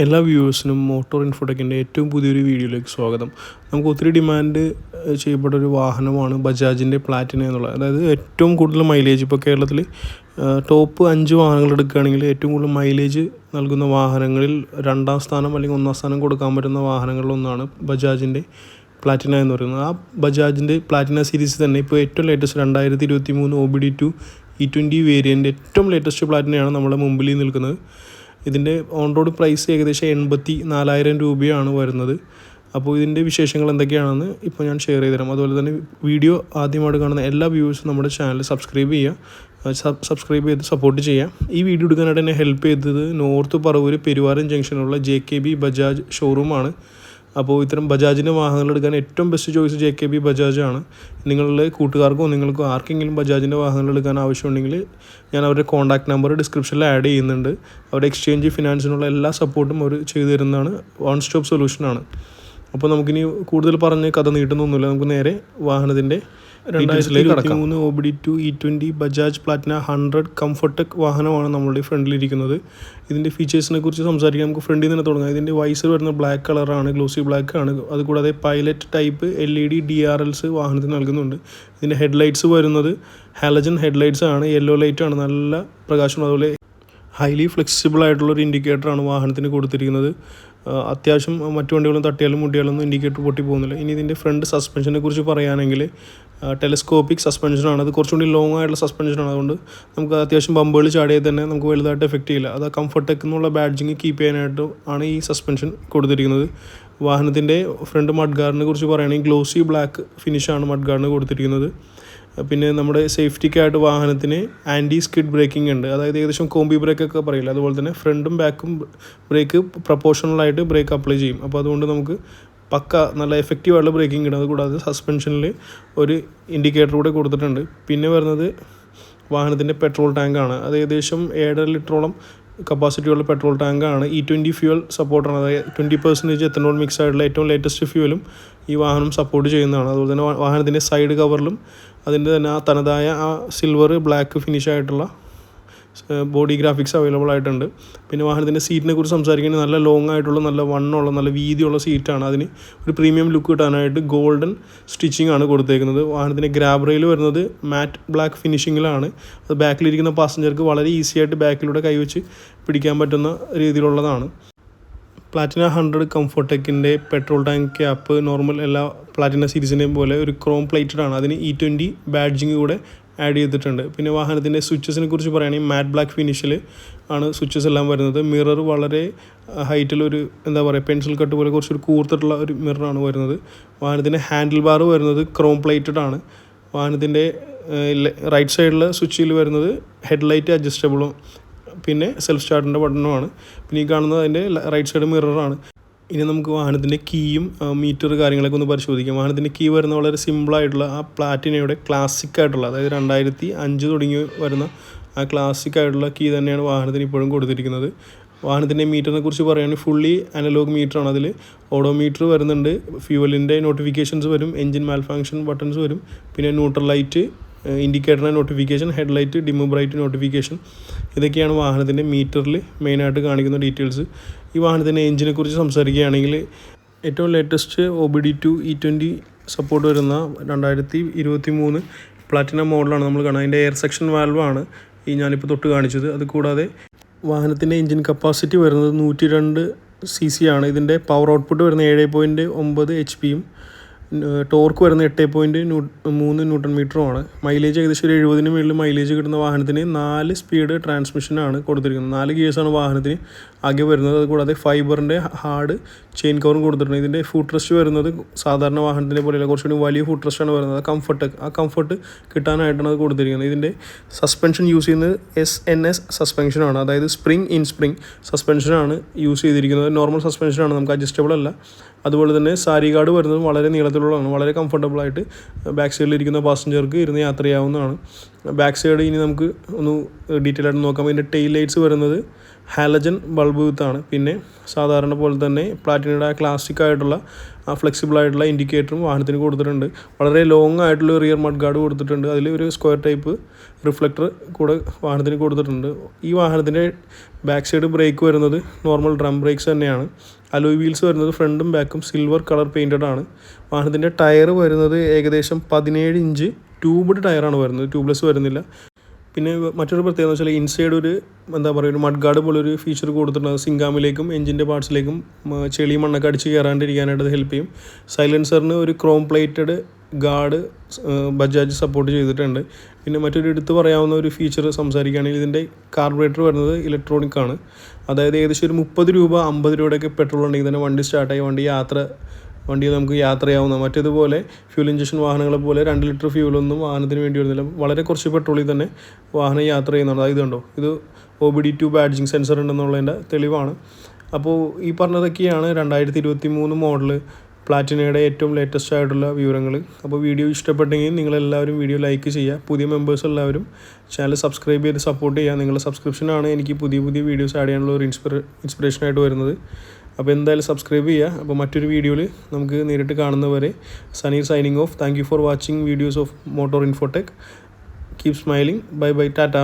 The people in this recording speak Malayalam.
എല്ലാ വ്യൂവേഴ്സിനും മോട്ടോർ ഇൻഫോടെക്കിൻ്റെ ഏറ്റവും പുതിയൊരു വീഡിയോയിലേക്ക് സ്വാഗതം. നമുക്ക് ഒത്തിരി ഡിമാൻഡ് ചെയ്യപ്പെട്ടൊരു വാഹനമാണ് ബജാജിൻ്റെ പ്ലാറ്റിന എന്നുള്ളത്. അതായത് ഏറ്റവും കൂടുതൽ മൈലേജ് ഇപ്പോൾ കേരളത്തിൽ ടോപ്പ് 5 വാഹനങ്ങൾ എടുക്കുകയാണെങ്കിൽ ഏറ്റവും കൂടുതൽ മൈലേജ് നൽകുന്ന വാഹനങ്ങളിൽ 2ാം സ്ഥാനം അല്ലെങ്കിൽ 1ാം സ്ഥാനം കൊടുക്കാൻ പറ്റുന്ന വാഹനങ്ങളിലൊന്നാണ് ബജാജിൻ്റെ പ്ലാറ്റിന എന്ന് പറയുന്നത്. ആ ബജാജിൻ്റെ പ്ലാറ്റിന സീരീസ് തന്നെ ഇപ്പോൾ ഏറ്റവും ലേറ്റസ്റ്റ് 2023 OBD2 E20 വേരിയൻ്റ് ഏറ്റവും ലേറ്റസ്റ്റ് പ്ലാറ്റിനയാണ് നമ്മുടെ മുമ്പിൽ നിൽക്കുന്നത്. ഇതിൻ്റെ ഓൺ റോഡ് പ്രൈസ് ഏകദേശം 84,000 രൂപയാണ് വരുന്നത്. അപ്പോൾ ഇതിൻ്റെ വിശേഷങ്ങൾ എന്തൊക്കെയാണെന്ന് ഇപ്പോൾ ഞാൻ ഷെയർ ചെയ്ത് തരാം. അതുപോലെ തന്നെ വീഡിയോ ആദ്യമായിട്ട് കാണുന്ന എല്ലാ വ്യൂവേഴ്സും നമ്മുടെ ചാനൽ സബ്സ്ക്രൈബ് ചെയ്ത് സപ്പോർട്ട് ചെയ്യാം. ഈ വീഡിയോ എടുക്കാനായിട്ട് എന്നെ ഹെൽപ്പ് ചെയ്തത് നോർത്ത് പറവൂർ പെരുവാരം ജംഗ്ഷനിലുള്ള JKB ബജാജ് ഷോറൂമാണ്. അപ്പോൾ ഇത്തരം ബജാജിൻ്റെ വാഹനങ്ങൾ എടുക്കാൻ ഏറ്റവും ബെസ്റ്റ് ചോയ്സ് JKB ബജാജാണ്. നിങ്ങളുടെ കൂട്ടുകാർക്കോ നിങ്ങൾക്കോ ആർക്കെങ്കിലും ബജാജിൻ്റെ വാഹനങ്ങൾ എടുക്കാൻ ആവശ്യമുണ്ടെങ്കിൽ ഞാൻ അവരുടെ കോൺടാക്ട് നമ്പർ ഡിസ്ക്രിപ്ഷനിൽ ആഡ് ചെയ്യുന്നുണ്ട്. അവരുടെ എക്സ്ചേഞ്ച് ഫിനാൻസിനുള്ള എല്ലാ സപ്പോർട്ടും അവർ ചെയ്തു തരുന്നതാണ്. വൺ സ്റ്റോപ്പ് സൊല്യൂഷനാണ്. അപ്പോൾ നമുക്കിനി കൂടുതൽ പറഞ്ഞ് കഥ നീട്ടുന്നൊന്നുമില്ല. നമുക്ക് നേരെ വാഹനത്തിൻ്റെ 2023 OBD2 E20 ബജാജ് പ്ലാറ്റിന 100 കംഫർട്ടെക് വാഹനമാണ് നമ്മളുടെ ഫ്രണ്ടിലിരിക്കുന്നത്. ഇതിൻ്റെ ഫീച്ചേഴ്സിനെ കുറിച്ച് സംസാരിക്കാൻ നമുക്ക് ഫ്രണ്ടിൽ നിന്ന് തുടങ്ങാം. ഇതിൻ്റെ വൈസർ വരുന്ന ബ്ലാക്ക് കളറാണ്, ഗ്ലോസി ബ്ലാക്ക് ആണ്. അതുകൂടാതെ പൈലറ്റ് ടൈപ്പ് LED DRLs വാഹനത്തിന് നൽകുന്നുണ്ട്. ഇതിൻ്റെ ഹെഡ്ലൈറ്റ്സ് വരുന്നത് ഹാലജൻ ഹെഡ്ലൈറ്റ്സ് ആണ്. യെല്ലോ ലൈറ്റ് ആണ്, നല്ല പ്രകാശം. അതുപോലെ ഹൈലി ഫ്ലെക്സിബിൾ ആയിട്ടുള്ളൊരു ഇൻഡിക്കേറ്ററാണ് വാഹനത്തിന് കൊടുത്തിരിക്കുന്നത്. അത്യാവശ്യം മറ്റു വണ്ടികളും തട്ടിയാലും മുട്ടിയാലൊന്നും ഇൻഡിക്കേറ്റർ പൊട്ടി പോകുന്നില്ല. ഇനി ഇതിൻ്റെ ഫ്രണ്ട് സസ്പെൻഷനെ കുറിച്ച് പറയുകയാണെങ്കിൽ ടെലസ്കോപ്പിക് സസ്പെൻഷനാണ്. അത് കുറച്ചുകൂടി ലോങ് ആയിട്ടുള്ള സസ്പെൻഷനാണ്. അതുകൊണ്ട് നമുക്ക് അത്യാവശ്യം ബമ്പുകൾ ചാടിയാൽ തന്നെ നമുക്ക് വലുതായിട്ട് എഫക്റ്റ് ചെയ്യില്ല. അത് കംഫർട്ടെക് എന്നുള്ള ബാഡ്ജിങ് കീപ്പ് ചെയ്യാനായിട്ട് ആണ് ഈ സസ്പെൻഷൻ കൊടുത്തിരിക്കുന്നത്. വാഹനത്തിൻ്റെ ഫ്രണ്ട് മഡ് ഗാർഡിനെ കുറിച്ച് പറയുകയാണെങ്കിൽ ഗ്ലോസി ബ്ലാക്ക് ഫിനിഷാണ് മഡ് ഗാർഡിന് കൊടുത്തിരിക്കുന്നത്. പിന്നെ നമ്മുടെ സേഫ്റ്റിക്കായിട്ട് വാഹനത്തിന് ആൻറ്റി സ്കിഡ് ബ്രേക്കിംഗ് ഉണ്ട്. അതായത് ഏകദേശം കോമ്പി ബ്രേക്കൊക്കെ പറയില്ല, അതുപോലെ തന്നെ ഫ്രണ്ടും ബാക്കും ബ്രേക്ക് പ്രപ്പോർഷണലായിട്ട് ബ്രേക്ക് അപ്ലൈ ചെയ്യും. അപ്പോൾ അതുകൊണ്ട് നമുക്ക് പക്ക നല്ല എഫക്റ്റീവായിട്ടുള്ള ബ്രേക്കിംഗ് ഉണ്ട്. അതുകൂടാതെ സസ്പെൻഷനിൽ ഒരു ഇൻഡിക്കേറ്റർ കൂടെ കൊടുത്തിട്ടുണ്ട്. പിന്നെ വരുന്നത് വാഹനത്തിൻ്റെ പെട്രോൾ ടാങ്കാണ്. അത് ഏകദേശം 7.5 ലിറ്ററോളം കപ്പാസിറ്റിയുള്ള പെട്രോൾ ടാങ്കാണ്. E20 ഫ്യൂവൽ സപ്പോർട്ടാണ്. അതായത് 20% എത്തനോൾ മിക്സ് ആയിട്ടുള്ള ഏറ്റവും ലേറ്റസ്റ്റ് ഫ്യൂവലും ഈ വാഹനം സപ്പോർട്ട് ചെയ്യുന്നതാണ്. അതുപോലെ തന്നെ വാഹനത്തിൻ്റെ സൈഡ് കവറിലും അതിൻ്റെ തന്നെ ആ തനതായ ആ സിൽവർ ബ്ലാക്ക് ഫിനിഷ് ആയിട്ടുള്ള ബോഡി ഗ്രാഫിക്സ് അവൈലബിൾ ആയിട്ടുണ്ട്. പിന്നെ വാഹനത്തിൻ്റെ സീറ്റിനെ കുറിച്ച് സംസാരിക്കുകയാണെങ്കിൽ നല്ല ലോങ് ആയിട്ടുള്ള നല്ല വണ്ണമുള്ള നല്ല വീതിയുള്ള സീറ്റാണ്. അതിന് ഒരു പ്രീമിയം ലുക്ക് കിട്ടാനായിട്ട് ഗോൾഡൻ സ്റ്റിച്ചിങ് ആണ് കൊടുത്തേക്കുന്നത്. വാഹനത്തിൻ്റെ ഗ്രാബ് റെയിൽ വരുന്നത് മാറ്റ് ബ്ലാക്ക് ഫിനിഷിങ്ങിലാണ്. അത് ബാക്കിലിരിക്കുന്ന പാസഞ്ചർക്ക് വളരെ ഈസി ആയിട്ട് ബാക്കിലൂടെ കൈവച്ച് പിടിക്കാൻ പറ്റുന്ന രീതിയിലുള്ളതാണ്. പ്ലാറ്റിന 100 കംഫർട്ടെക്കിൻ്റെ പെട്രോൾ ടാങ്ക് ക്യാപ്പ് നോർമൽ എല്ലാ പ്ലാറ്റിന സീരീസിൻ്റെയും പോലെ ഒരു ക്രോം പ്ലേറ്റഡ് ആണ്. അതിന് E20 ബാഡ്ജിങ് കൂടെ ആഡ് ചെയ്തിട്ടുണ്ട്. പിന്നെ വാഹനത്തിൻ്റെ സ്വിച്ചസിനെ കുറിച്ച് പറയുകയാണെങ്കിൽ മാറ്റ് ബ്ലാക്ക് ഫിനിഷിൽ ആണ് സ്വിച്ചസ് എല്ലാം വരുന്നത്. മിറർ വളരെ ഹൈറ്റിലൊരു എന്താ പറയുക പെൻസിൽ കട്ട് പോലെ കുറച്ചൊരു കൂർത്തിട്ടുള്ള ഒരു മിററാണ് വരുന്നത്. വാഹനത്തിൻ്റെ ഹാൻഡിൽ ബാർ വരുന്നത് ക്രോം പ്ലേറ്റഡ് ആണ്. വാഹനത്തിൻ്റെ റൈറ്റ് സൈഡിൽ സ്വിച്ചിൽ വരുന്നത് ഹെഡ്ലൈറ്റ് അഡ്ജസ്റ്റബിളും പിന്നെ സെൽഫ് സ്റ്റാർട്ടിൻ്റെ ബട്ടണുമാണ്. പിന്നെ ഈ കാണുന്നത് അതിൻ്റെ റൈറ്റ് സൈഡ് മിററാണ്. ഇനി നമുക്ക് വാഹനത്തിൻ്റെ കീയും മീറ്റർ കാര്യങ്ങളൊക്കെ ഒന്ന് പരിശോധിക്കാം. വാഹനത്തിൻ്റെ കീ വരുന്ന വളരെ സിമ്പിളായിട്ടുള്ള ആ പ്ലാറ്റിനയുടെ ക്ലാസിക് ആയിട്ടുള്ള, അതായത് 2005 തുടങ്ങി വരുന്ന ആ ക്ലാസിക് ആയിട്ടുള്ള കീ തന്നെയാണ് വാഹനത്തിന് ഇപ്പോഴും കൊടുത്തിരിക്കുന്നത്. വാഹനത്തിൻ്റെ മീറ്ററിനെ കുറിച്ച് പറയുകയാണെങ്കിൽ ഫുള്ളി അനലോഗ് മീറ്ററാണ്. അതിൽ ഓഡോമീറ്റർ വരുന്നുണ്ട്, ഫ്യൂവലിൻ്റെ നോട്ടിഫിക്കേഷൻസ് വരും, എൻജിൻ മാൽഫങ്ഷൻ ബട്ടൺസ് വരും, പിന്നെ ന്യൂട്രൽ ലൈറ്റ്, ഇൻഡിക്കേറ്ററിൻ്റെ notification, headlight, dim bright notification. ഇതൊക്കെയാണ് വാഹനത്തിൻ്റെ മീറ്ററിൽ മെയിനായിട്ട് കാണിക്കുന്ന ഡീറ്റെയിൽസ്. ഈ വാഹനത്തിൻ്റെ എഞ്ചിനെ കുറിച്ച് സംസാരിക്കുകയാണെങ്കിൽ ഏറ്റവും ലേറ്റസ്റ്റ് OBD2 E20 സപ്പോർട്ട് വരുന്ന 2023 പ്ലാറ്റിന മോഡലാണ് നമ്മൾ കാണുന്നത്. അതിൻ്റെ എയർ സെക്ഷൻ വാൽവാണ് ഈ ഞാനിപ്പോൾ തൊട്ട് കാണിച്ചത്. അതുകൂടാതെ വാഹനത്തിൻ്റെ എഞ്ചിൻ കപ്പാസിറ്റി വരുന്നത് 102 cc ആണ്. ഇതിൻ്റെ പവർ ഔട്ട്പുട്ട് വരുന്നത് 7.9 HP ടോർക്ക് വരുന്ന 8.3 ന്യൂട്ടൺ മീറ്ററുമാണ്. മൈലേജ് ഏകദേശം 70 മുകളിൽ മൈലേജ് കിട്ടുന്ന വാഹനത്തിന് 4 സ്പീഡ് ട്രാൻസ്മിഷനാണ് കൊടുത്തിരിക്കുന്നത്. 4 ഗിയേഴ്സാണ് വാഹനത്തിന് ആകെ വരുന്നത്. അതുകൂടാതെ ഫൈബറിൻ്റെ ഹാർഡ് ചെയിൻ കവറും കൊടുത്തിട്ടുണ്ട്. ഇതിൻ്റെ ഫുഡ് റെസ്റ്റ് വരുന്നത് സാധാരണ വാഹനത്തിൻ്റെ പോലെയല്ല, കുറച്ചുകൂടി വലിയ ഫുഡ് റെസ്റ്റാണ് വരുന്നത്. ആ കംഫർട്ട് കിട്ടാനായിട്ടാണ് അത് കൊടുത്തിരിക്കുന്നത്. ഇതിൻ്റെ സസ്പെൻഷൻ യൂസ് ചെയ്യുന്നത് SNS സസ്പെൻഷനാണ്. അതായത് സ്പ്രിംഗ് ഇൻ സ്പ്രിംഗ് സസ്പെൻഷനാണ് യൂസ് ചെയ്തിരിക്കുന്നത്. നോർമൽ സസ്പെൻഷനാണ്, നമുക്ക് അഡ്ജസ്റ്റബിൾ അല്ല. അതുപോലെ തന്നെ സാരി ഗാർഡ് വരുന്നത് വളരെ നീളത്തിലുള്ളതാണ്. വളരെ കംഫർട്ടബിളായിട്ട് ബാക്ക് സൈഡിലിരിക്കുന്ന പാസഞ്ചർക്ക് ഇരുന്ന് യാത്ര ചെയ്യാവുന്നതാണ്. ബാക്ക് സൈഡ് ഇനി നമുക്ക് ഒന്ന് ഡീറ്റെയിൽ ആയിട്ട് നോക്കാം. ഇതിൻ്റെ ടെയിൽ ലൈറ്റ്സ് വരുന്നത് ഹാലജൻ ബൾബ് വിത്താണ്. പിന്നെ സാധാരണ പോലെ തന്നെ പ്ലാറ്റിനയുടെ ക്ലാസിക് ആയിട്ടുള്ള ഫ്ലെക്സിബിൾ ആയിട്ടുള്ള ഇൻഡിക്കേറ്ററും വാഹനത്തിന് കൊടുത്തിട്ടുണ്ട്. വളരെ ലോങ് ആയിട്ടുള്ള റിയർ മഡ് ഗാർഡ് കൊടുത്തിട്ടുണ്ട്. അതിൽ ഒരു സ്ക്വയർ ടൈപ്പ് റിഫ്ലക്ടർ കൂടെ വാഹനത്തിന് കൊടുത്തിട്ടുണ്ട്. ഈ വാഹനത്തിൻ്റെ ബാക്ക് സൈഡ് ബ്രേക്ക് വരുന്നത് നോർമൽ ഡ്രം ബ്രേക്സ് തന്നെയാണ്. അലോയ് വീൽസ് വരുന്നത് ഫ്രണ്ടും ബാക്കും സിൽവർ കളർ പെയിൻറ്റഡ് ആണ്. വാഹനത്തിൻ്റെ ടയർ വരുന്നത് ഏകദേശം 17 ഇഞ്ച് ട്യൂബ്ഡ് ടയറാണ് വരുന്നത്, ട്യൂബ്ലെസ് വരുന്നില്ല. പിന്നെ മറ്റൊരു പ്രത്യേകത എന്ന് വെച്ചാൽ ഇൻസൈഡ് ഒരു ഒരു മഡ് ഗാർഡ് പോലെ ഒരു ഫീച്ചർ കൊടുത്തിട്ടുണ്ട്. സിങ്കാമിലേക്കും എഞ്ചിൻ്റെ പാർട്സിലേക്കും ചെളി മണ്ണൊക്കെ അടിച്ച് കയറാണ്ടിരിക്കാനായിട്ട് ഹെൽപ്പ് ചെയ്യും. സൈലൻസറിന് ഒരു Chrome plated guard Bajaj support ചെയ്തിട്ടുണ്ട്. പിന്നെ മറ്റൊരു എടുത്ത് പറയാവുന്ന ഒരു ഫീച്ചർ സംസാരിക്കുകയാണെങ്കിൽ ഇതിൻ്റെ കാർബറേറ്റർ വരുന്നത് ഇലക്ട്രോണിക് ആണ്. അതായത് ഏകദേശം ഒരു 30 രൂപ 50 രൂപയുടെയൊക്കെ പെട്രോൾ ഉണ്ടെങ്കിൽ തന്നെ വണ്ടി സ്റ്റാർട്ടായി വണ്ടി നമുക്ക് യാത്ര ചെയ്യാവുന്ന. മറ്റേതുപോലെ ഫ്യൂൽ ഇഞ്ചക്ഷൻ വാഹനങ്ങളെ പോലെ 2 ലിറ്റർ ഫ്യൂലൊന്നും വാഹനത്തിന് വേണ്ടി വരുന്നില്ല. വളരെ കുറച്ച് പെട്രോളിൽ തന്നെ വാഹനം യാത്ര ചെയ്യുന്നതാണ്. അതായത് കണ്ടോ, ഇത് OBD2 ബാഡ്ജിങ് സെൻസർ ഉണ്ടെന്നുള്ളതിൻ്റെ തെളിവാണ്. അപ്പോൾ ഈ പറഞ്ഞതൊക്കെയാണ് 2023 മോഡൽ പ്ലാറ്റിനയുടെ ഏറ്റവും ലേറ്റസ്റ്റ് ആയിട്ടുള്ള വിവരങ്ങൾ. അപ്പോൾ വീഡിയോ ഇഷ്ടപ്പെട്ടെങ്കിൽ നിങ്ങളെല്ലാവരും വീഡിയോ ലൈക്ക് ചെയ്യുക. പുതിയ മെമ്പേഴ്സ് എല്ലാവരും ചാനൽ സബ്സ്ക്രൈബ് ചെയ്ത് സപ്പോർട്ട് ചെയ്യുക. നിങ്ങളുടെ സബ്സ്ക്രിപ്ഷനാണ് എനിക്ക് പുതിയ വീഡിയോസ് ആഡ് ചെയ്യാനുള്ള ഒരു ഇൻസ്പിറേഷനായിട്ട് വരുന്നത്. അപ്പോൾ എന്തായാലും സബ്സ്ക്രൈബ് ചെയ്യുക. അപ്പോൾ മറ്റൊരു വീഡിയോയിൽ നമുക്ക് നേരിട്ട് കാണുന്നവരെ Saneer signing off. Thank you for watching videos of motor Infotech. Keep smiling. Bye bye. Tata.